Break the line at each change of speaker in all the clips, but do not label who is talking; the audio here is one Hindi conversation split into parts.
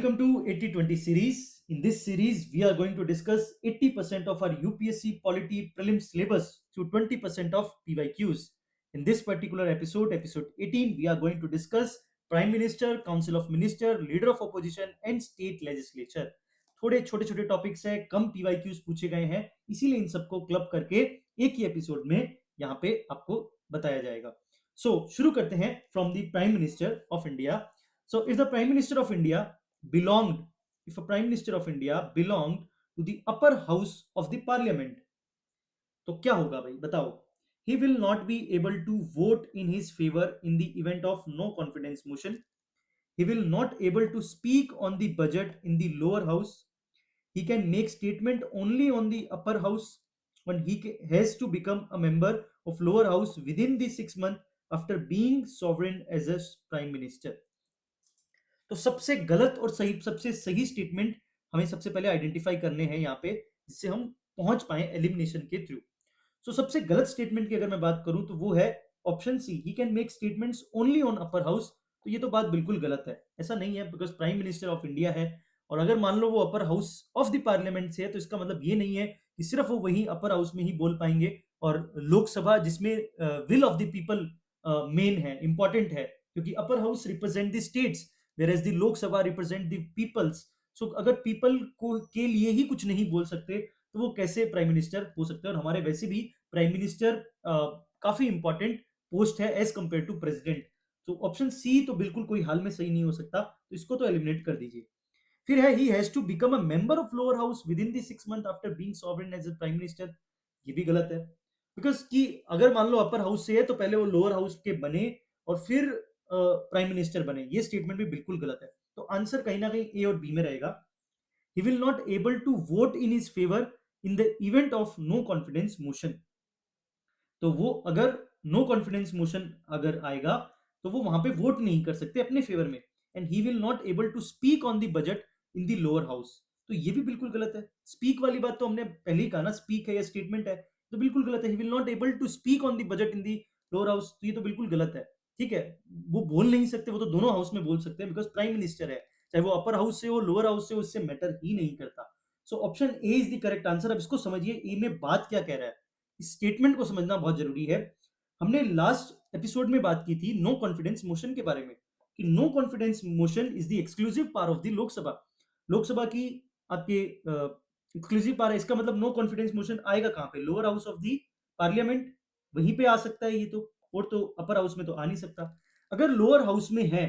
Welcome to 80-20 series. In this series, we are going to discuss 80% of our UPSC Polity Prelims syllabus to 20% of PYQs. In this particular episode, episode 18, we are going to discuss Prime Minister, Council of Minister, Leader of Opposition and State Legislature. थोड़े छोटे छोटे टॉपिक्स हैं, कम PYQs पूछे गए हैं, इसीलिए इन सबको क्लब करके एक ही एपिसोड में यहाँ पे आपको बताया जाएगा. सो शुरू करते हैं from the prime minister of India. So if the Prime Minister of India belonged, if a Prime Minister of India belonged to the upper house of the Parliament, तो क्या होगा भाई बताओ. He will not be able to vote in his favor in the event of no confidence motion. He will not able to speak on the budget in the lower house. He can make statement only on the upper house when he has to become a member of lower house within the 6 months after being sovereign as a prime minister. तो सबसे गलत और सही सबसे सही स्टेटमेंट हमें सबसे पहले आइडेंटिफाई करने हैं यहाँ पे, जिससे हम पहुंच पाए एलिमिनेशन के थ्रू. सो सबसे गलत स्टेटमेंट की अगर मैं बात करूं तो वो है option C, he can make statements only on upper house. तो ये तो बात बिल्कुल गलत है, ऐसा नहीं है, because prime minister of India है और अगर मान लो वो upper house of the parliament से है तो इसका मतलब ये नहीं है कि सिर्फ वो वही अपर हाउस में ही बोल पाएंगे और लोकसभा जिसमें will of the people main है, इंपॉर्टेंट है, क्योंकि upper house represent the states whereas the Lok Sabha represent the peoples. So अगर people को के लिए ही कुछ नहीं बोल सकते तो वो कैसे प्राइम मिनिस्टर हो सकते हैं. और हमारे वैसे भी प्राइम मिनिस्टर काफी इंपॉर्टेंट पोस्ट है एज कंपेयर टू प्रेसिडेंट. तो ऑप्शन सी तो बिल्कुल कोई हाल में सही नहीं हो सकता, तो इसको तो एलिमिनेट कर दीजिए. फिर है he has to become a member of lower house within the 6 month after being sovereign as a prime minister. ये भी गलत है, बिकॉज कि अगर मान लो अपर हाउस से है तो पहले वो लोअर हाउस के बने और फिर प्राइम मिनिस्टर बने. ये स्टेटमेंट भी बिल्कुल गलत है. तो आंसर कहीं ना कहीं ए और बी में रहेगा. He will not able to vote in his favour in the event of no confidence motion. तो वो अगर नो कॉन्फिडेंस मोशन अगर आएगा तो वो वहां पे वोट नहीं कर सकते अपने फेवर में. And he will not able to speak on the budget in the lower house. तो ये भी बिल्कुल गलत है. स्पीक वाली बात तो हमने पहले ही कहा ना, स्पीक है या स्टेटमेंट है, तो बिल्कुल गलत है. He will not able to speak on the budget in the lower house, तो ये तो बिल्कुल गलत है. ठीक है, वो बोल नहीं सकते, वो तो दोनों हाउस में बोल सकते हैं बिकॉज प्राइम मिनिस्टर है, चाहे वो अपर हाउस से हो लोअर हाउस से हो, उससे मैटर ही नहीं करता. सो option A is the correct answer. अब इसको समझिए ए में बात क्या कह रहा है, स्टेटमेंट को समझना बहुत जरूरी है. हमने लास्ट एपिसोड में बात की थी नो कॉन्फिडेंस मोशन के बारे में, कि no confidence motion is the exclusive power of the Lok Sabha. Lok Sabha की आपके एक्सक्लूसिव पावर है. इसका मतलब नो कॉन्फिडेंस मोशन आएगा कहां पे, lower house of the parliament, वहीं पे आ सकता है ये तो, और तो अपर हाउस में तो आ नहीं सकता. अगर लोअर हाउस में है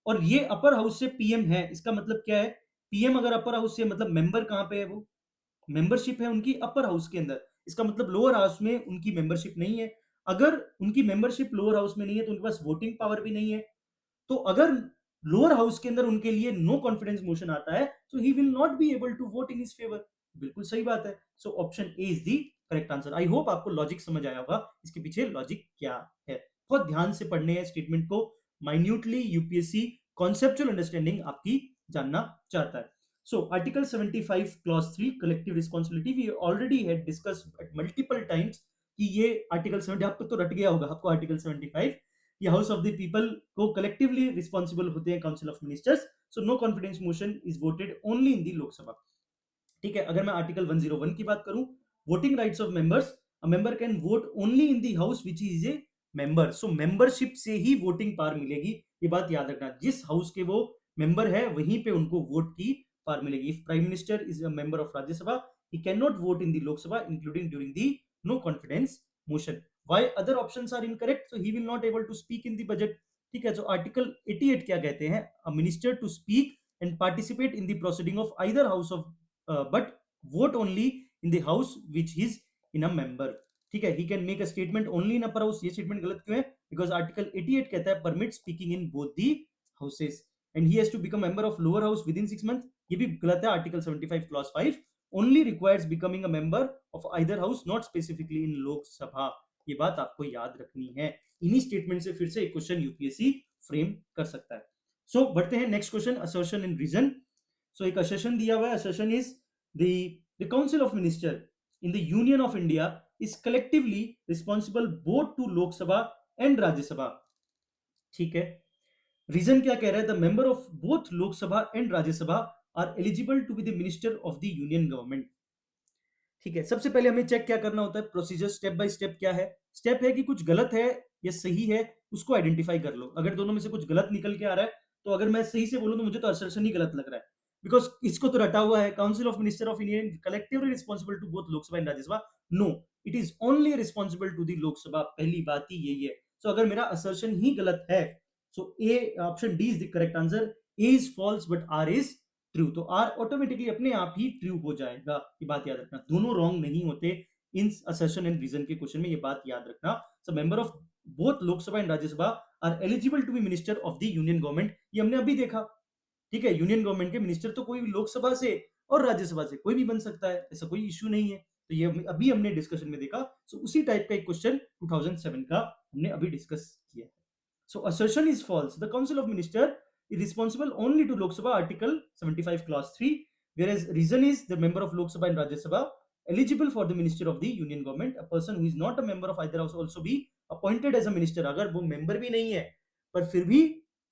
और ये अपर हाउस से पीएम है, इसका मतलब क्या है, पीएम अगर अपर हाउस से, मतलब मेंबर कहां पे है, वो मेंबरशिप है उनकी अपर हाउस के अंदर. इसका मतलब लोअर हाउस में उनकी मेंबरशिप नहीं है. अगर उनकी मेंबरशिप लोअर हाउस में नहीं है तो उनके पास वोटिंग पावर भी नहीं है. तो अगर लोअर हाउस के अंदर उनके लिए नो कॉन्फिडेंस मोशन आता है तो he will not be able to vote in his favour. बिल्कुल सही बात है. So option A is the correct answer. I hope आपको लॉजिक समझ आया होगा, इसके पीछे लॉजिक क्या है. बहुत ध्यान से पढ़ने हैं स्टेटमेंट को, माइन्यूटली. यूपीएससी कॉन्सेप्चुअल अंडरस्टैंडिंग आपकी जानना चाहता है. So Article 75 Clause 3 collective responsibility we already had discussed at multiple times कि ये आर्टिकल 70 आपको तो रट गया होगा, आपको आर्टिकल 75 कि हाउस ऑफ द पीपल को कलेक्टिवली रिस्पॉन्सिबल होते हैं council of ministers. So no confidence motion is voted only in the Lok Sabha. ठीक है, अगर मैं आर्टिकल 101 की बात करूं, voting rights of members, a member can vote only in the house which is a member. So membership से ही वोटिंग पावर मिलेगी, ये बात याद रखना. जिस हाउस के वो मेंबर है वहीं पे उनको वोट की पावर मिलेगी. If prime minister is a member of Rajya Sabha, he can not vote in the Lok Sabha including during the no confidence motion. Why other options are incorrect, so he will not able to speak in the budget. ठीक है, तो आर्टिकल 88 क्या कहते हैं, a minister to speak and participate in the proceeding of either house of but vote only in the house which is in a member. ठीक है, he can make a statement only in upper house. ये स्टेटमेंट गलत क्यों है, बिकॉज आर्टिकल 88 कहता है permit speaking in both the houses. And he has to become member of lower house within 6 month. ये भी गलत है. Article 75 clause 5 only requires becoming a member of either house, not specifically in Lok Sabha. ये बात आपको याद रखनी है. इन्हीं स्टेटमेंट से फिर से एक क्वेश्चन यूपीएससी फ्रेम कर सकता है. सो बढ़ते हैं नेक्स्ट क्वेश्चन, असर्शन इन रीजन. सो एक असर्शन दिया हुआ है. Assertion is the council of minister in the union of India is collectively responsible both to Lok Sabha and Rajya Sabha. ठीक है, रीजन क्या कह रहा है? The member of both Lok Sabha and Rajya Sabha are eligible to be the minister of the union government. ठीक है, सबसे पहले हमें चेक क्या करना होता है, प्रोसीजर स्टेप बाय स्टेप क्या है। स्टेप है कि कुछ गलत है या सही है, उसको आइडेंटिफाई कर लो। अगर दोनों में से कुछ गलत निकल के आ रहा है, तो अगर मैं सही से बोलूं तो मुझे तो असर्शन ही गलत लग रहा है, बिकॉज इसको तो रटा हुआ है council of minister of Indian collectively responsible to both Lok Sabha and Rajya Sabha. No, it is only responsible to the Lok Sabha. पहली बात ही यही है। सो अगर मेरा असर्शन ही गलत है, so A option D is the correct answer. A is false but R is true, तो आर ऑटोमेटिकली अपने आप ही ट्रू हो जाएगा। ये बात याद रखना, दोनों रॉन्ग नहीं होते इन असर्शन एंड रीजन के क्वेश्चन में, ये बात याद रखना। So member of both Lok Sabha and Rajya Sabha are eligible to be minister of the union government, ये हमने अभी देखा। ठीक है, यूनियन गवर्नमेंट के मिनिस्टर तो कोई भी लोकसभा से और राज्यसभा से कोई भी बन सकता है, ऐसा कोई इश्यू नहीं है। तो ये अभी हमने डिस्कशन में देखा। सो उसी टाइप का एक क्वेश्चन 2007 का हमने अभी डिस्कस किया। So assertion is false. The Council of Minister is responsible only to Lok Sabha, Article 75, Clause 3, whereas reason is the member of Lok Sabha and Rajya Sabha eligible for the Minister of the Union Government. A person who is not a member of either house also be appointed as a minister. अगर वो member भी नहीं है, पर फिर भी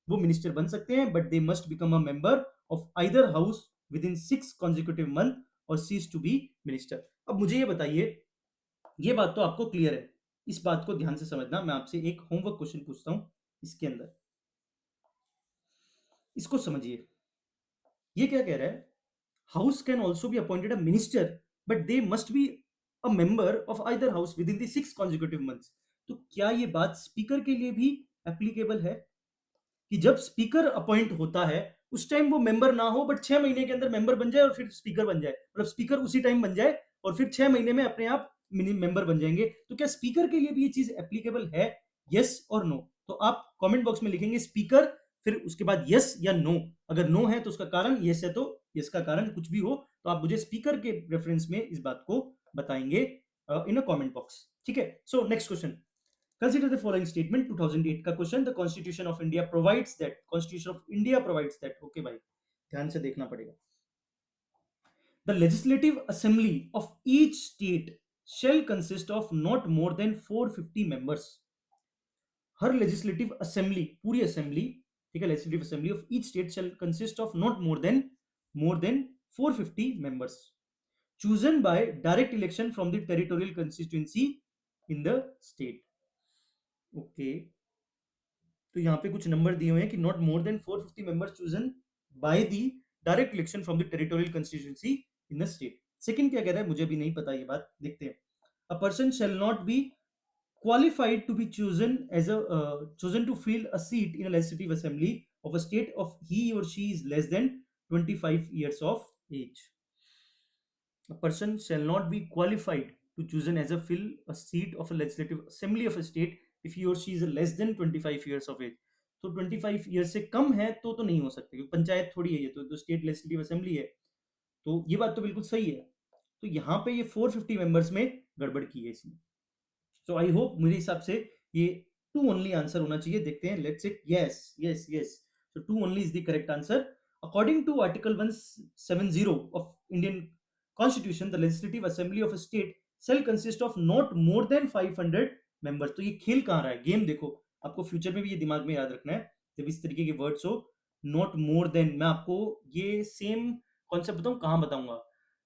वो minister बन सकते हैं, but they must become a member of either house within 6 consecutive month or cease to be minister. अब मुझे ये बताइए, ये बात तो आपको क्लियर है, इस बात को ध्यान से समझना। मैं आपसे एक होमवर्क क्वेश्चन पूछता हूं इसके अंदर, इसको समझिए। ये क्या कह रहा है? House can also be appointed a minister, but they must be a member of either house within the 6 consecutive months. तो क्या ये बात स्पीकर के लिए भी एप्लीकेबल है कि जब स्पीकर अपॉइंट होता है उस टाइम वो मेंबर ना हो, बट 6 महीने के अंदर मेंबर बन जाए और फिर स्पीकर बन जाए, मतलब स्पीकर उसी टाइम बन जाए और फिर 6 महीने में अपने आप मिनी मेंबर बन जाएंगे। तो क्या स्पीकर के लिए भी ये चीज एप्लीकेबल है? यस और नो? तो आप कमेंट बॉक्स में लिखेंगे स्पीकर, फिर उसके बाद यस या नो। अगर नो है तो उसका कारण, यस है तो यस का कारण, कुछ भी हो तो आप मुझे स्पीकर के रेफरेंस में इस बात को बताएंगे इन अ कमेंट बॉक्स। ठीक है, so next question. Consider the following statement, 2008 का question. The constitution of India provides that, constitution of India provides that, okay भाई ध्यान से देखना पड़ेगा। The legislative assembly of each state shall consist of not more then 450 members. Her legislative assembly, पूरी असेंबली, ठीक है, legislative assembly of each state shall consist of not more then 450 members chosen by direct election from the territorial constituency in the state। Okay, तो यहाँ पे कुछ नंबर दिए हुए हैं कि not more then 450 members chosen by the direct election from the territorial constituency in the state. Second क्या कह रहा है, मुझे भी नहीं पता ये बात, देखते हैं। A person shall not be qualified to be chosen to fill a seat in a legislative assembly of a state of he or she is less than 25 years of age। A person shall not be qualified to chosen as a fill a seat of a legislative assembly of a state if he or she is less than 25 years of age। तो 25 ईयर्स से कम है तो नहीं हो सकते, क्योंकि पंचायत थोड़ी है ये, तो स्टेट लेजिस्लेटिव असेंबली है। तो ये बात तो बिल्कुल सही है। तो यहाँ पे ये 450 मेंबर्स में गड़बड़ की है इसने। सो आई होप, मेरे हिसाब से ये टू ओनली आंसर होना चाहिए। देखते हैं, let's check. Yes yes yes, so two only is the correct answer. According to article 170 of Indian constitution, the legislative assembly of a state shall consist of not more than 500 members. तो ये खेल कहाँ रहा है, गेम देखो। आपको फ्यूचर में भी ये दिमाग में याद रखना है जब इस तरीके के वर्ड्स हो, नॉट मोर देन। मैं आपको ये सेम कॉन्सेप्ट बताऊं कहाँ बताऊंगा,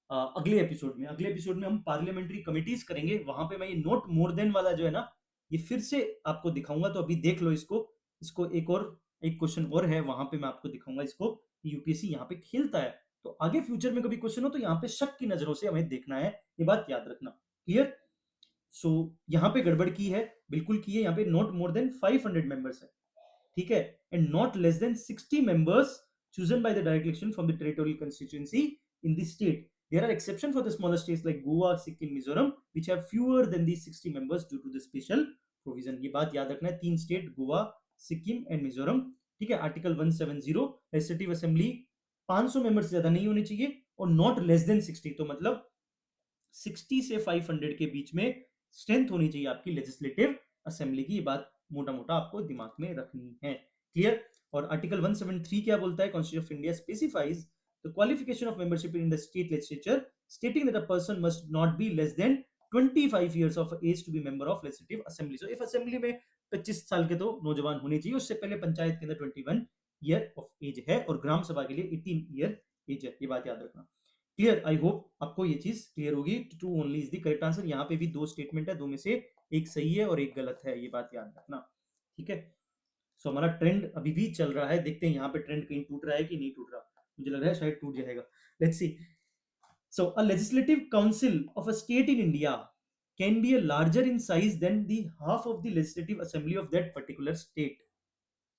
अगले एपिसोड में हम पार्लियामेंट्री कमिटीज करेंगे, वहां पे मैं ये नोट मोर देन वाला जो है ना, ये फिर से आपको दिखाऊंगा। तो अभी देख लो इसको। इसको एक क्वेश्चन और है, वहां पे मैं आपको दिखाऊंगा इसको, यूपीएससी यहाँ पे खेलता है। तो आगे फ्यूचर में कभी क्वेश्चन हो तो यहाँ पे शक की नजरों से हमें देखना है, ये बात याद रखना। क्लियर? सो यहाँ पे गड़बड़ की है, बिल्कुल की है। यहाँ पे नॉट मोर देन 500 मेंबर्स है, ठीक है, and not less than 60 members chosen by the direct election from the territorial constituency in the state। There are exceptions for the smaller states like Goa, Sikkim, Mizoram, which have fewer than these 60 members due to the special provision। ये बात याद रखना है, 3 स्टेट गोवा, सिक्किम एंड मिजोरम। ठीक है, आर्टिकल 170 लेजिस्लेटिव असेंबली 500 मेंबर से ज्यादा नहीं होनी चाहिए और नॉट लेस देन 60, तो मतलब 60 से 500 के बीच में स्ट्रेंथ होनी चाहिए आपकी लेजिस्लेटिव असेंबली की। ये बात मोटा मोटा आपको दिमाग में रखनी है। क्लियर? और आर्टिकल 173 क्या बोलता है? Constitution of India specifies the qualification of membership in the state legislature, stating that a person must not be less than 25 years of age to be member of legislative assembly। So if assembly में 25 साल के तो नौजवान होने चाहिए, उससे पहले पंचायत के अंदर 21 ईयर ऑफ एज है और ग्राम सभा के लिए 18 ईयर एज है, ये बात याद रखना। क्लियर? आई होप आपको ये चीज क्लियर होगी। True only is the correct answer. यहाँ पे भी दो स्टेटमेंट है, दो में से एक सही है और एक गलत है, ये बात याद रखना। ठीक है, सो हमारा ट्रेंड अभी भी चल रहा है, देखते हैं यहाँ पे ट्रेंड कहीं टूट रहा है कि नहीं टूट रहा, मुझे लग रहा है शायद टूट जाएगा। Let's see. So a legislative council of a state in India can be a larger in size than the half of the legislative assembly of that particular state.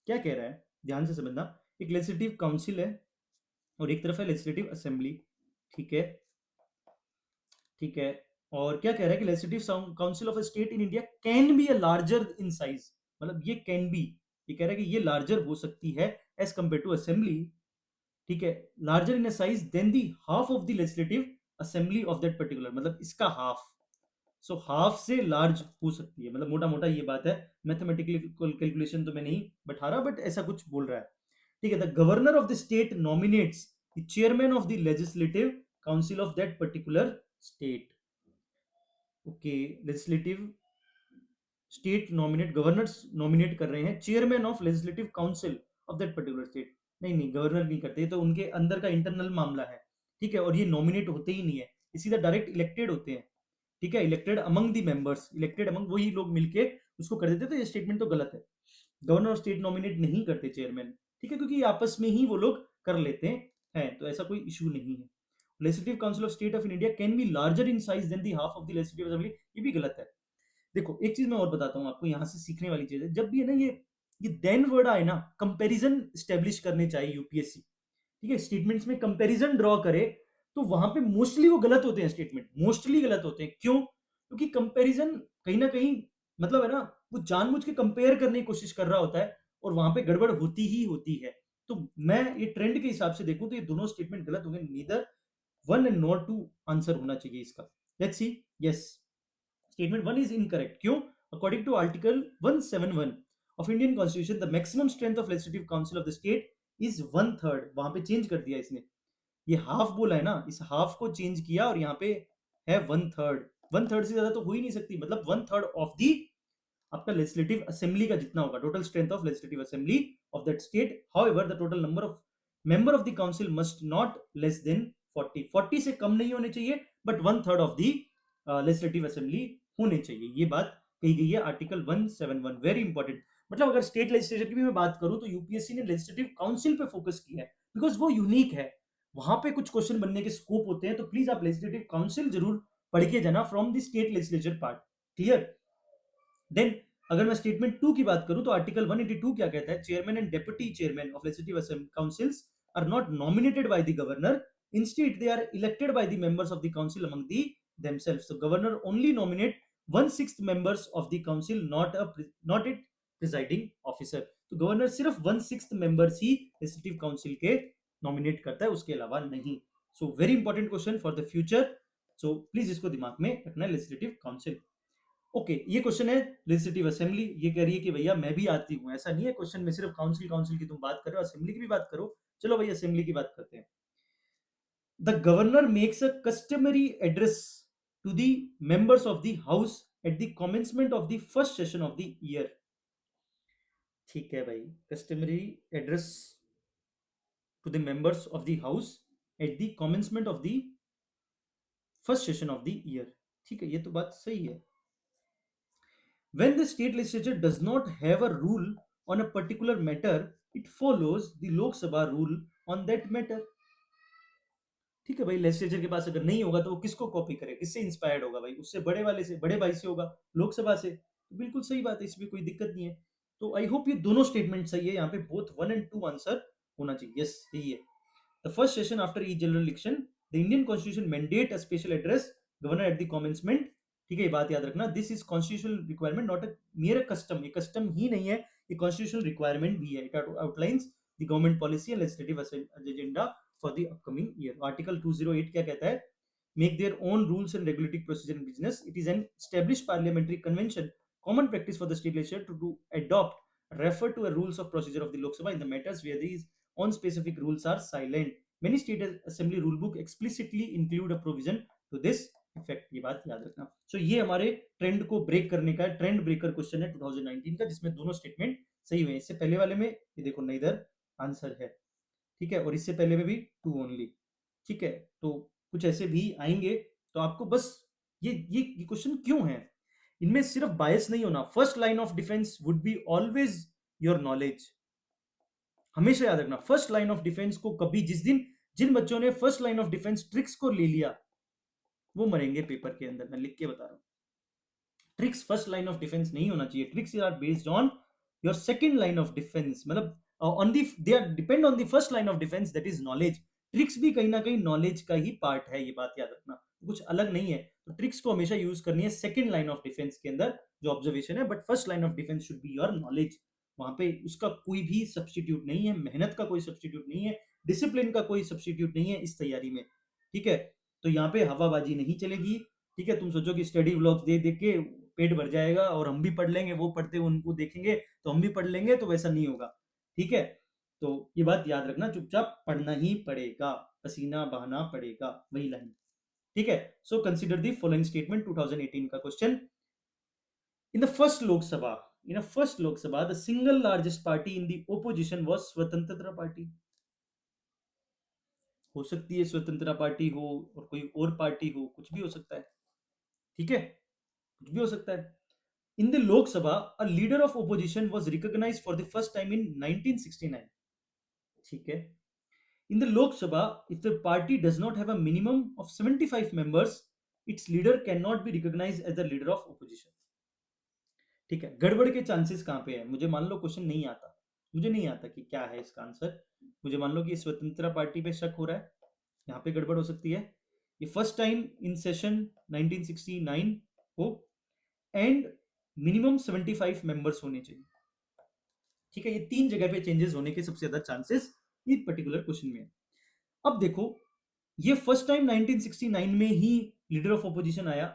क्या कह रहा है, ध्यान से समझना। एक लेजिस्लेटिव काउंसिल है और एक तरफ है लेजिस्लेटिव असेंबली। ठीक है, ठीक है। और क्या कह रहा है कि legislative council of a state in India can be a larger in size, मतलब ये कैन बी, ये कह रहा है कि ये लार्जर हो सकती है एज कंपेयर टू असेंबली। ठीक है, larger in a size than the half of the legislative assembly of that particular, मतलब इसका हाफ। सो हाफ से लार्ज हो सकती है, मतलब मोटा मोटा ये बात है। मैथमेटिकली कैलकुलेशन तो मैं नहीं बैठा रहा, बट ऐसा कुछ बोल रहा है। ठीक है, the governor of the state nominates the chairman of the legislative council of that particular state. Okay, legislative state nominate, governors nominate कर रहे हैं chairman of legislative council of that particular state. नहीं नहीं, गवर्नर नहीं करते, ये तो उनके अंदर का इंटरनल मामला है। ठीक है, और ये नॉमिनेट होते ही नहीं है, ये सीधा डायरेक्ट इलेक्टेड होते हैं। ठीक है, elected among the members, elected among वही लोग मिलके उसको कर देते, तो ये स्टेटमेंट तो गलत है। गवर्नर और स्टेट नॉमिनेट नहीं करते चेयरमैन। ठीक है, क्योंकि आपस में ही वो लोग कर लेते हैं, तो ऐसा कोई इशू नहीं है। Legislative council of state of India can be larger in size than the half of the legislative assembly, ये भी गलत है। देखो एक चीज मैं और बताता हूँ आपको, यहाँ से सीखने वाली चीज है। जब भी है ना ये देन वर्ड आए ना, कंपैरिजन स्टेब्लिश करने चाहिए यूपीएससी। ठीक है, स्टेटमेंट्स में कंपैरिजन ड्रॉ करे तो वहां पे मोस्टली वो गलत होते हैं, स्टेटमेंट मोस्टली गलत होते हैं। क्यों? क्योंकि कंपैरिजन कहीं ना कहीं, मतलब है ना, वो जानबूझ के कंपेयर करने की कोशिश कर रहा होता है और वहां पे गड़बड़ होती ही होती है। तो मैं ये ट्रेंड के हिसाब से देखूं तो ये दोनों स्टेटमेंट गलत होंगे, neither one and not two answer होना चाहिए इसका। Let's see. Yes, statement 1 is incorrect. क्यों? According to Article 171 of Indian Constitution, the maximum strength of Legislative Council of the state is 1/3। वहां पे चेंज कर दिया इसने, ये हाफ बोला है ना, इस हाफ को चेंज किया और यहाँ पे है 1/3। 1/3 से ज्यादा तो हो ही नहीं सकती, मतलब 1/3 ऑफ दी आपका लेजिस्लेटिव असेंबली का जितना होगा, total strength of legislative assembly of that state. However the total number of member of the council must not less than 40 से कम नहीं होने चाहिए, but 1/3 of the legislative assembly होने चाहिए, ये बात कही गई है आर्टिकल 171। Very important. मतलब अगर स्टेट लेजिस्लेचर की भी मैं बात करूं तो यूपीएससी ने लेजिस्लेटिव काउंसिल पे फोकस किया है, बिकॉज वो यूनिक है, वहां पे कुछ क्वेश्चन बनने के स्कोप होते हैं। तो प्लीज आप लेजिस्लेटिव काउंसिल जरूर पढ़ के जाना from the state legislature part. Clear? Then अगर मैं स्टेटमेंट 2 की बात करूं तो आर्टिकल 182 क्या कहता है? Chairman and deputy chairman of legislative councils are not nominated by the governor, instead they are elected by the members of the council among the themselves। So governor only nominate 1/6 members of the council, not it presiding officer। तो गवर्नर सिर्फ 1/6 मेंबर्स ही लेजिस्लेटिव काउंसिल के नॉमिनेट करता है, उसके अलावा नहीं। So very important question for the future, so please इसको दिमाग में रखना है, लेजिस्लेटिव काउंसिल। ओके, ये क्वेश्चन है लेजिस्लेटिव असेंबली, ये कह रही है कि भैया मैं भी आती हूँ, ऐसा नहीं है क्वेश्चन में सिर्फ काउंसिल काउंसिल की तुम बात कर रहे हो, असेंबली की भी बात करो। चलो भाई असेंबली की बात करते हैं। The governor makes a customary address to the members of the house at the commencement of the first session of the year. ठीक है भाई, customary address to the members of the house at the commencement of the first session of the year. ठीक है, ये तो बात सही है। When the state legislature does not have a rule on a particular matter, it follows the Lok Sabha rule on that matter। ठीक है भाई, लेजिस्लेचर के पास अगर नहीं होगा तो वो किसको कॉपी करे, किससे इंस्पायर्ड होगा भाई? उससे बड़े वाले से, बड़े भाई से होगा, लोकसभा से। तो बिल्कुल सही बात है, इसमें कोई दिक्कत नहीं है। तो आई होप ये दोनों स्टेटमेंट सही है, यहाँ पे बोथ 1 and 2 आंसर होना चाहिए। यस, यही है। The first session after each general election, the Indian Constitution mandate a special address governor at the commencement। ठीक है, ये बात याद रखना, this is constitutional requirement, not a mere custom. ये कस्टम ही नहीं है, ये कॉन्स्टिट्यूशनल रिक्वायरमेंट भी है। It outlines the government policy and legislative agenda for the upcoming year. Article 208 क्या कहता है? Make their own rules and regulatory procedure in business. It is an established parliamentary convention, common practice for the state legislature to adopt, refer to a rules of procedure of the Lok Sabha in the matters where these on specific rules are silent। Many state assembly rulebook explicitly include a provision to this effect, ये बात याद रखना। सो ये हमारे ट्रेंड को ब्रेक करने का ट्रेंड ब्रेकर क्वेश्चन है 2019 का, जिसमें दोनों स्टेटमेंट सही हुए। इससे पहले वाले में ये देखो नेदर आंसर है, ठीक है, और इससे पहले में भी टू ओनली, ठीक है। तो कुछ ऐसे भी आएंगे, तो आपको बस ये क्वेश्चन क्यों है, इनमें सिर्फ बायस नहीं होना। First line of defence would be always your knowledge, हमेशा याद रखना। फर्स्ट लाइन ऑफ डिफेंस को कभी, जिन बच्चों ने first line of defence tricks को ले लिया, वो मरेंगे पेपर के अंदर, मैं लिख के बता रहा हूं। Tricks first line of defence नहीं होना चाहिए। Tricks are based on your second line of defence, मतलब on the they are depend on the first line of defence, that is knowledge. Tricks भी कहीं ना कहीं नॉलेज का ही पार्ट है, ये बात याद रखना, कुछ अलग नहीं है। तो ट्रिक्स को हमेशा यूज करनी है सेकंड लाइन ऑफ डिफेंस के अंदर जो ऑब्जर्वेशन है, but first line of defence should be your knowledge. वहां पे उसका कोई भी सब्सटीट्यूट नहीं है, मेहनत का कोई सब्सटीट्यूट नहीं है, डिसिप्लिन का कोई सब्सटीट्यूट नहीं है इस तैयारी में, ठीक है। तो यहाँ पे हवाबाजी नहीं चलेगी, ठीक है। तुम सोचो कि स्टडी व्लॉग देख देख के पेट भर जाएगा और हम भी पढ़ लेंगे, वो पढ़ते उनको देखेंगे तो हम भी पढ़ लेंगे, तो वैसा नहीं होगा, ठीक है। तो ये बात याद रखना, चुपचाप पढ़ना ही पड़ेगा, पसीना बहाना पड़ेगा, वही लाइन, ठीक है। So consider the following statement, 2018 का question. In the first Lok Sabha, in the first Lok Sabha the single largest party in the opposition was स्वतंत्रता पार्टी। हो सकती है स्वतंत्रता पार्टी हो और कोई और पार्टी हो, कुछ भी हो सकता है, ठीक है, कुछ भी हो सकता है। In the Lok Sabha, a leader of opposition was recognized for the first time in 1969. ठीक है. In the Lok Sabha, if the party does not have a minimum of 75 members, its leader cannot be recognized as the leader of opposition. ठीक है. गड़बड़ के चांसेस कहाँ पे है? मुझे मान लो क्वेश्चन नहीं आता, मुझे नहीं आता कि क्या है इसका आंसर। मुझे मान लो कि स्वतंत्रता पार्टी पे शक हो रहा है, यहाँ पे गड़बड़ हो सकती है। ये फर्स्ट टाइम इन सेशन 1969 हो एंड मिनिमम 75 मेंबर्स होने चाहिए, ठीक है। ये तीन जगह पे चेंजेस होने के सबसे ज्यादा चांसेस इस पर्टिकुलर क्वेश्चन में है। अब देखो, ये फर्स्ट टाइम 1969 में ही लीडर ऑफ ऑपोजिशन आया।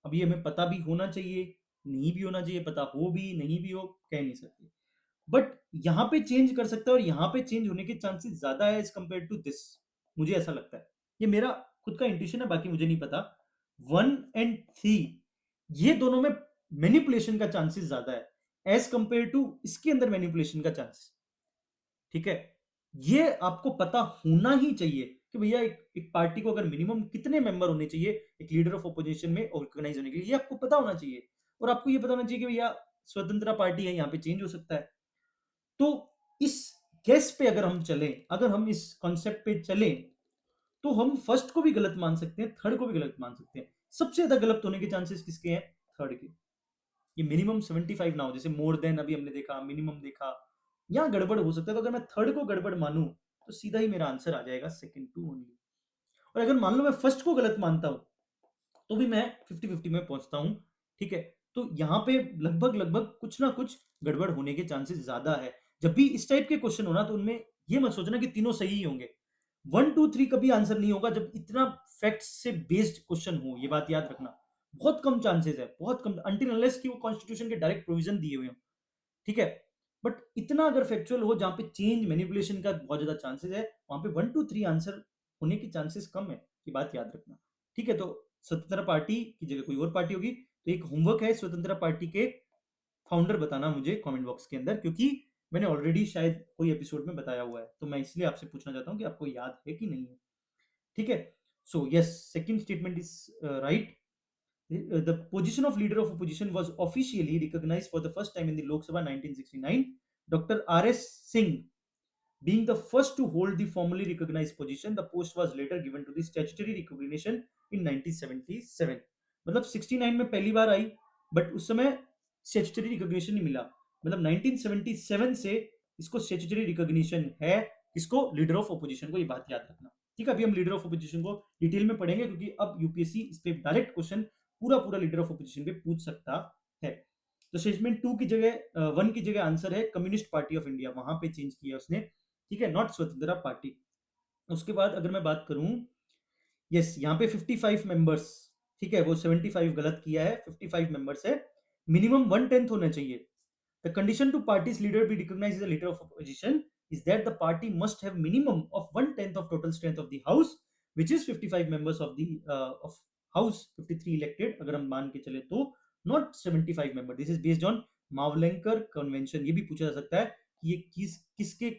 अब ये हमें पता भी होना चाहिए, नहीं भी होना चाहिए, पता हो भी नहीं भी हो, कह नहीं सकते, बट यहां पे चेंज कर सकता है और यहां पे चेंज होने के चांसेस ज्यादा है एज कंपेयर टू दिस, मुझे ऐसा लगता है। ये मेरा खुद का इंट्यूशन है, बाकी मुझे नहीं पता। 1 और 3 ये दोनों में मैनिपुलेशन का चांसेस ज्यादा है एज कंपेयर टू इसके अंदर मैनिपुलेशन का चांस, ठीक है। ये आपको पता होना ही चाहिए कि भैया एक पार्टी को अगर मिनिमम कितने मेंबर होने चाहिए एक लीडर ऑफ ऑपोजिशन में ऑर्गेनाइज होने के लिए, ये आपको पता होना चाहिए। और आपको ये पता होना चाहिए कि भैया स्वतंत्रता पार्टी है, यहाँ पे चेंज हो सकता है। तो इस गेस पे अगर हम चलें, अगर हम इस कॉन्सेप्ट पे चलें, तो हम फर्स्ट को भी गलत मान सकते हैं, थर्ड को भी गलत मान सकते हैं। सबसे ज्यादा गलत होने के चांसेस किसके हैं? थर्ड के। ये मिनिमम 75 ना हो, जैसे मोर देन अभी हमने देखा, मिनिमम देखा, यहाँ गड़बड़ हो सकता है। तो अगर मैं थर्ड को गड़बड़ मानूं, तो सीधा ही मेरा आंसर आ जाएगा सेकंड टू ओनली। और अगर मान लो मैं फर्स्ट को गलत मानता हूं, तो भी मैं 50-50 में पहुंचता हूं, ठीक है। तो यहाँ पे लगभग लगभग कुछ ना कुछ गड़बड़ होने के चांसेस ज्यादा है। जब भी इस टाइप के क्वेश्चन हो ना, तो उनमें ये मत सोचना कि तीनों सही ही होंगे। 1 2 3 कभी आंसर नहीं होगा जब इतना फैक्ट से बेस्ड क्वेश्चन हो, ये बात याद रखना। बहुत कम चांसेस है, बहुत कम, अनटिल अनलेस कि वो कॉन्स्टिट्यूशन के डायरेक्ट प्रोविजन दिए हुए हो, ठीक है। बट इतना अगर फैक्चुअल हो जहां पे चेंज मैनिपुलेशन का बहुत ज्यादा चांसेस है, वहां पे 1 2 3 आंसर होने की चांसेस कम है, ये बात याद रखना, ठीक है। तो स्वतंत्रता पार्टी की जगह कोई और पार्टी होगी, तो एक होमवर्क है स्वतंत्रता पार्टी के फाउंडर बताना मुझे कमेंट बॉक्स के अंदर, क्योंकि मैंने ऑलरेडी शायद कोई एपिसोड में बताया हुआ है, तो मैं इसलिए आपसे पूछना चाहता हूँ कि आपको याद है कि नहीं है, ठीक है। So yes, second statement is right. The position of leader of opposition was officially recognized for the first time in the Lok Sabha 1969. Dr. R.S. Singh being the first to hold the formally recognized position, the post was later given to the statutory recognition in 1977. मतलब 69 में पहली बार आई, बट उस समय स्टैट्यूटरी रिकॉग्निशन नहीं मिला। मतलब 1977 से इसको स्टैट्यूटरी रिकॉग्निशन है, इसको लीडर ऑफ ऑपोजिशन को, ये बात याद रखना, ठीक है। अभी हम लीडर ऑफ ऑपोजिशन को डिटेल में पढ़ेंगे, क्योंकि अब यूपीएससी इस पे डायरेक्ट क्वेश्चन पूरा पूरा लीडर ऑफ ऑपोजिशन पे पूछ सकता है। तो स्टेटमेंट 2 की जगह 1 की जगह आंसर है कम्युनिस्ट पार्टी ऑफ इंडिया, वहां पे चेंज किया उसने, ठीक है, नॉट स्वतंत्रता पार्टी। उसके बाद अगर मैं बात करूं, यस, यहाँ पे 55 मेंबर्स, ठीक है, वो 75 गलत किया है, 55 मेंबर्स है, मिनिमम 1/10 होना चाहिए। The condition to parties leader be recognise as leader of opposition is that the party must have minimum of 1/10 of total strength of the house, which is 55 members of the of house 53 elected, अगर हम मान के चले तो, not 75 member. This is based on Mavalankar convention. ये भी पूछा जा सकता है कि ये किसके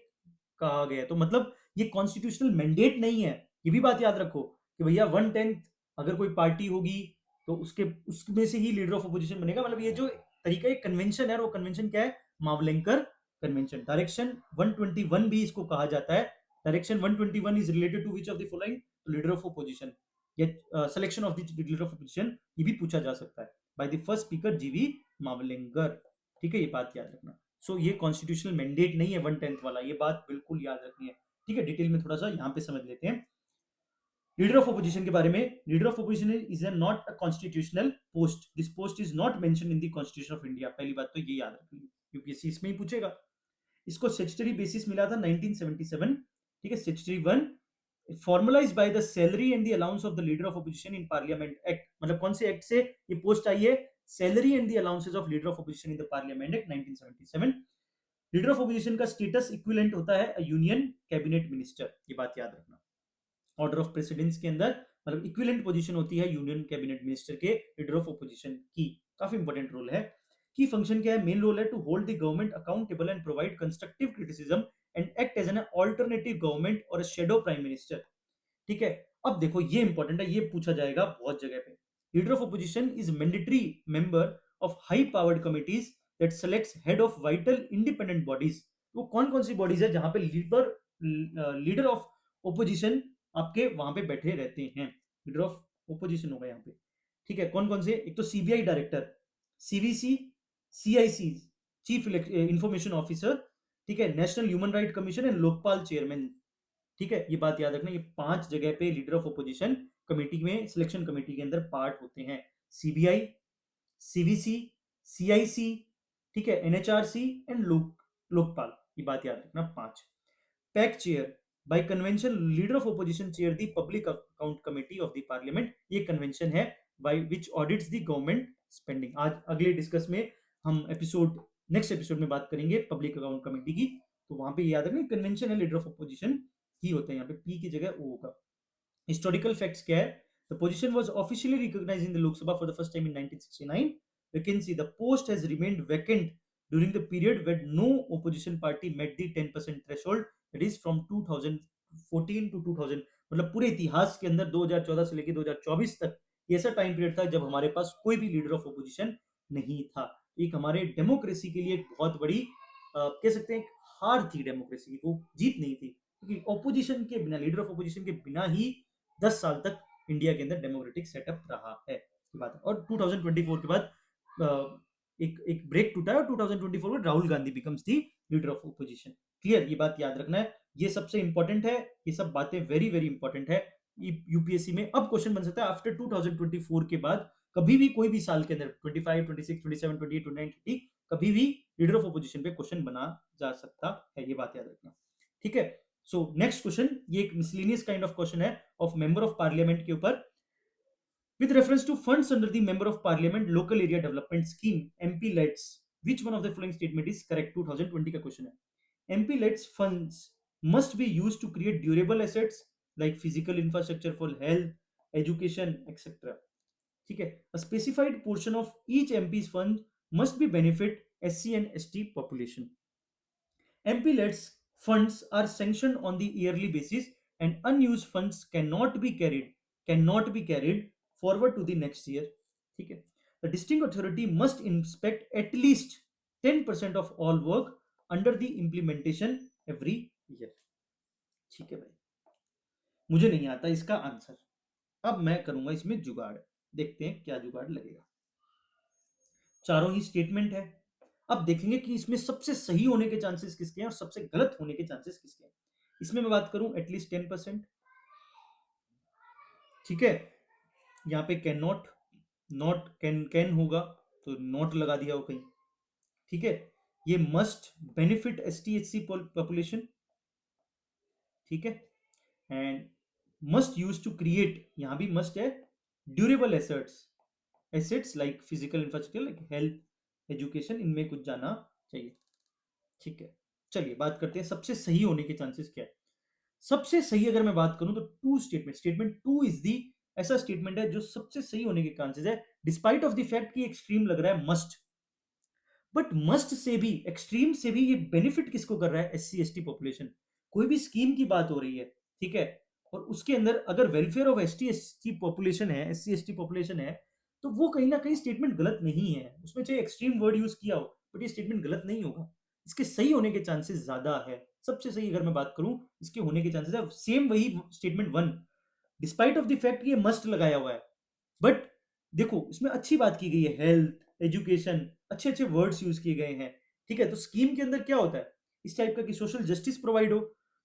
कहा गया है, तो मतलब ये कॉन्स्टिट्यूशनल मैंडेट नहीं है। ये भी बात याद रखो कि भैया 1/10 अगर कोई पार्टी होगी तो उसमें से ही लीडर ऑफ अपोजिशन बनेगा। मतलब ये जो तरीका, एक कन्वेंशन है, और वो कन्वेंशन क्या है, मावलंकर कन्वेंशन। डायरेक्शन 121 भी इसको कहा जाता है। Direction 121 is related to which of the following, leader of opposition या selection of the leader of opposition, ये भी पूछा जा सकता है बाय द फर्स्ट स्पीकर जीवी मावलिंगर। ठीक है, ये बात याद रखना। सो ये कॉन्स्टिट्यूशनल मैंडेट नहीं है 1/10 वाला, ये बात बिल्कुल याद रखनी है। ठीक है, डिटेल में थोड़ा सा यहाँ पे समझ लेते हैं लीडर ऑफ अपोजिशन के बारे में। Leader of opposition is not a constitutional post, this post is not mention in the constitution of India. पहली बात तो ये याद रखनी, यूपीएससी इसमें ही पूछेगा। इसको स्टैट्यूटरी बेसिस मिला था 1977। ठीक है, statutory 1 formalized by the salary and the allowance of the leader of opposition in parliament act। मतलब कौन से एक्ट से ये पोस्ट आई है, salary and the allowances of leader of opposition in the parliament act 1977। Leader of opposition का स्टेटस इक्विवेलेंट होता है यूनियन कैबिनेट मिनिस्टर, ये बात याद रखना। ऑर्डर ऑफ प्रेसिडेंस के अंदर मतलब इक्विवेलेंट पोजीशन होती है यूनियन कैबिनेट मिनिस्टर के लीडर ऑफ अपोजिशन की। काफी इंपॉर्टेंट रोल है। की फंक्शन क्या है, मेन रोल है to hold the government accountable and provide constructive criticism and act as an alternative government और अ शेडो प्राइम मिनिस्टर। ठीक है, अब देखो ये इंपॉर्टेंट है, ये पूछा जाएगा बहुत जगह पे। Leader of opposition is mandatory member of high powered committees that selects head of vital independent bodies. वो कौन कौन सी बॉडीज है जहां पे लीडर ऑफ ओपोजिशन आपके वहां पे बैठे रहते हैं, लीडर ऑफ ओपोजिशन होगा यहाँ पे। ठीक है, कौन कौन से, एक तो CBI director, CVC, CIC chief information officer, ठीक है, national human right commission and Lokpal chairman. ठीक है, ये बात याद रखना, ये 5 जगह पे लीडर ऑफ अपोजिशन कमेटी में, सिलेक्शन कमेटी के अंदर पार्ट होते हैं। सीबीआई, सीवीसी, सीआईसी, ठीक है, एनएचआरसी एंड लोकपाल, ये बात याद रखना 5। Pack chair, bye convention leader of opposition chair the public account committee of the parliament. ये कन्वेंशन है by which audits the government spending. आज अगले डिस्कस में हम नेक्स्ट एपिसोड में बात करेंगे पब्लिक अकाउंट कमेटी की, तो वहां पे याद रखना कन्वेंशन है लीडर ऑफ अपोजिशन ही होता है, यहाँ पे पी की जगह ओ होगा। हिस्टोरिकल फैक्ट्स क्या है, the position was officially recognised in the Lok Sabha for the first time in 1969। Vacancy, the post has remained vacant during the period when no opposition party met the 10% threshold, that is from 2014 to 2000। मतलब पूरे इतिहास के अंदर 2014 से लेकर 2024 तक ये ऐसा टाइम पीरियड था जब हमारे पास कोई भी लीडर ऑफ अपोजिशन नहीं था। एक हमारे डेमोक्रेसी के लिए एक बहुत बड़ी कह सकते हैं हार थी डेमोक्रेसी की, वो जीत नहीं थी, क्योंकि ऑपोजिशन के बिना, लीडर ऑफ ऑपोजिशन के बिना ही 10 साल तक इंडिया के अंदर डेमोक्रेटिक सेटअप रहा है, बात है। और 2024 के बाद एक ब्रेक टूटा है, और 2024 में Rahul Gandhi becomes the leader of opposition. Clear, ये बात याद रखना है, ये सबसे इंपॉर्टेंट है, ये सब बातें वेरी वेरी इंपॉर्टेंट है। यूपीएससी में अब क्वेश्चन बन सकता है आफ्टर 2024 के बाद, कभी भी कोई भी साल के अंदर 25, 26, 27, 28, 29, 30, कभी भी लीडर ऑफ अपोजिशन पे क्वेश्चन बना जा सकता है, ये बात याद रखना। ठीक है, सो नेक्स्ट क्वेश्चन, ये एक मिसलेनियस काइंड ऑफ क्वेश्चन है ऑफ मेंबर ऑफ पार्लियामेंट के ऊपर। With reference to funds under the Member of Parliament Local Area Development Scheme (MP-LETS), which one of the following statement is correct? 2020 का क्वेश्चन है। MP-LETS funds must be used to create durable assets like physical infrastructure for health, education, etc. ठीक है, a specified portion of each MP's fund must be benefit SC and ST population. MP-LETS funds are sanctioned on the yearly basis, and unused funds cannot be carried forward to the next year. ठीक है, the district authority must inspect at least 10% of all work under the implementation every year। ठीक है भाई, मुझे नहीं आता इसका आंसर, अब मैं करूंगा इसमें जुगाड़, देखते हैं क्या जुगाड़ लगेगा। चारों ही स्टेटमेंट है, अब देखेंगे कि इसमें सबसे सही होने के चांसेस किसके हैं और सबसे गलत होने के चांसेस किसके हैं। इसमें मैं बात करूं एटलीस्ट 10%, ठीक है, यहाँ पे कैन नॉट, नॉट कैन होगा तो नॉट लगा दिया हो कहीं। ठीक है, ये मस्ट बेनिफिट एसटी पॉपुलेशन, ठीक है, and must use to create, यहां भी मस्ट है, durable assets like physical infrastructure like health education, इनमें कुछ जाना चाहिए। ठीक है, चलिए बात करते हैं सबसे सही होने के चांसेस क्या है। सबसे सही अगर मैं बात करूं तो two statement, statement two is the ऐसा स्टेटमेंट है जो सबसे सही होने के चांसेस है, डिस्पाइट ऑफ द फैक्ट कि एक्सट्रीम लग रहा है मस्ट। बट मस्ट से भी, एक्सट्रीम से भी, ये बेनिफिट किसको कर रहा है? S C S T population. कोई भी स्कीम की बात हो रही है, ठीक है, और उसके अंदर अगर welfare of S T S T population है, S C S T population है, तो वो कहीं ना कहीं स्टेटमेंट गलत नहीं है। उसमें चाहे एक्सट्रीम वर्ड यूज किया हो, बट ये स्टेटमेंट गलत नहीं होगा। इसके सही होने के चांसेस ज्यादा है। सबसे सही अगर मैं बात करूं, इसके होने के चांसेस है सेम वही statement one, despite of the fact ये मस्ट लगाया हुआ है। बट देखो, इसमें अच्छी बात की गई है, हेल्थ, एजुकेशन, अच्छे अच्छे वर्ड्स यूज किए गए हैं। ठीक है, तो स्कीम के अंदर क्या होता है इस टाइप का कि सोशल जस्टिस प्रोवाइड हो।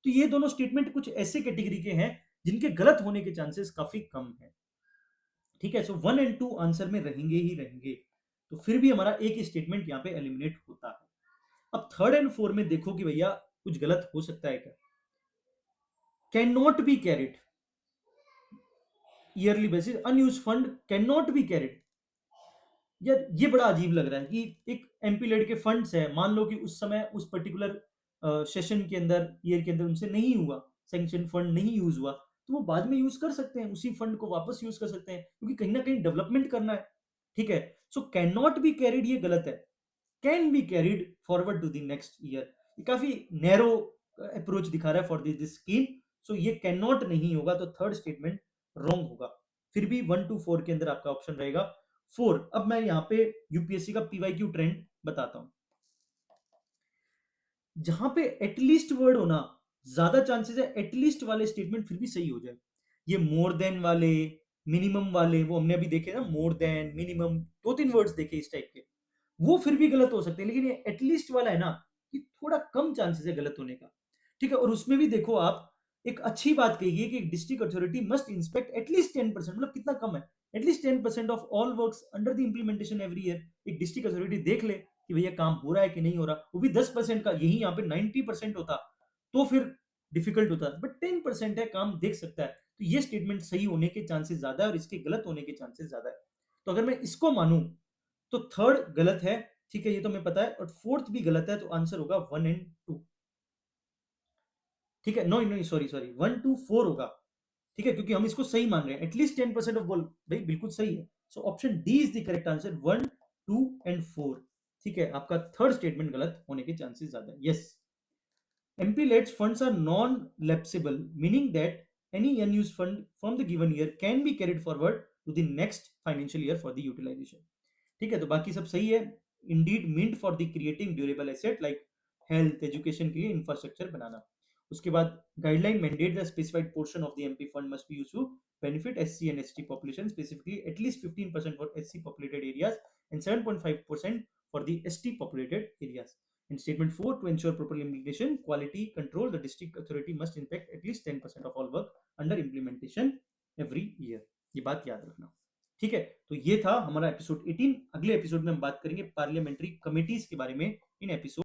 तो ये दोनों स्टेटमेंट कुछ ऐसे कैटेगरी के हैं जिनके गलत होने के चांसेस काफी कम है। ठीक है, सो 1 और 2 आंसर में रहेंगे ही रहेंगे। तो फिर भी हमारा एक ही स्टेटमेंट यहाँ पे एलिमिनेट होता है। अब 3 और 4 में देखो कि भैया कुछ गलत हो सकता है क्या। Can not be carried yearly basis, unused fund can not be carried. यार ये बड़ा अजीब लग रहा है कि एक एमपी लेड के फंड्स है, मान लो कि उस समय उस पर्टिकुलर सेशन के अंदर, ईयर के अंदर उनसे नहीं हुआ, सैंक्शन फंड नहीं यूज हुआ, तो वो बाद में यूज कर सकते हैं, उसी फंड को वापस यूज कर सकते हैं, क्योंकि कहीं ना कहीं डेवलपमेंट करना है। ठीक है, so can not be carried ये गलत है, can be carried forward to the next year. ये काफी नैरो अप्रोच दिखा रहा है फॉर दिस स्कीम। सो ये कैन नॉट नहीं होगा, तो थर्ड स्टेटमेंट रॉन्ग होगा। फिर भी 1 to 4 के अंदर आपका ऑप्शन रहेगा 4। अब मैं यहाँ पे यूपीएससी का पीवाईक्यू ट्रेंड बताता हूं। जहां पे एटलीस्ट वर्ड होना ज्यादा चांसेस है, एटलीस्ट वाले स्टेटमेंट फिर भी सही हो जाए। ये मोर देन वाले, मिनिमम वाले, वो हमने अभी देखे ना, मोर देन, मिनिमम, 2-3 वर्ड्स देखे इस टाइप के, वो फिर भी गलत हो सकते हैं। लेकिन ये एटलीस्ट वाला है ना, कि थोड़ा कम चांसेस है गलत होने का। ठीक है, और उसमें भी देखो आप, एक अच्छी बात कही है कि district authority must inspect at least 10%, मतलब कितना कम है, at least 10% of all works under the implementation every year. एक डिस्ट्रिक्ट अथॉरिटी देख ले कि भैया काम हो रहा है कि नहीं हो रहा, वो भी 10% का, यही यहाँ पे 90% होता तो फिर डिफिकल्ट होता, बट 10% है, काम देख सकता है। तो ये स्टेटमेंट सही होने के चांसेस ज्यादा है और इसके गलत होने के चांसेस ज्यादा है। तो अगर मैं इसको मानूं तो थर्ड गलत है, ठीक है, ये तो मैं पता है, और फोर्थ भी गलत है, तो आंसर होगा 1 और 2। ठीक है, no no sorry sorry, 1 to 4 होगा। ठीक है, क्योंकि हम इसको सही मान रहे हैं, एटलीस्ट 10% ऑफ बोल, भाई बिल्कुल सही है। So option D is the correct answer, 1, 2 and 4। ठीक है, आपका थर्ड स्टेटमेंट गलत होने के चांसेस ज्यादा है। Yes, MPLAD's funds are non-lapsable, meaning that any unused fund from the given year can be carried forward to the next financial year for the utilization. ठीक है, तो बाकी सब सही है। Indeed meant for the creating durable asset like health, education के लिए इंफ्रास्ट्रक्चर बनाना। उसके बाद guideline mandate the specified portion of the MP fund must be used to benefit SC and ST population, specifically at least 15% for SC populated areas and 7.5% for the ST populated areas. In statement 4, to ensure proper implementation, quality control, the district authority must inspect at least 10% of all work under implementation every year. ये बात याद रखना। ठीक है, तो ये था हमारा एपिसोड 18। अगले एपिसोड में हम बात करेंगे पार्लियामेंट्री कमिटीज के बारे में इन एपिसोड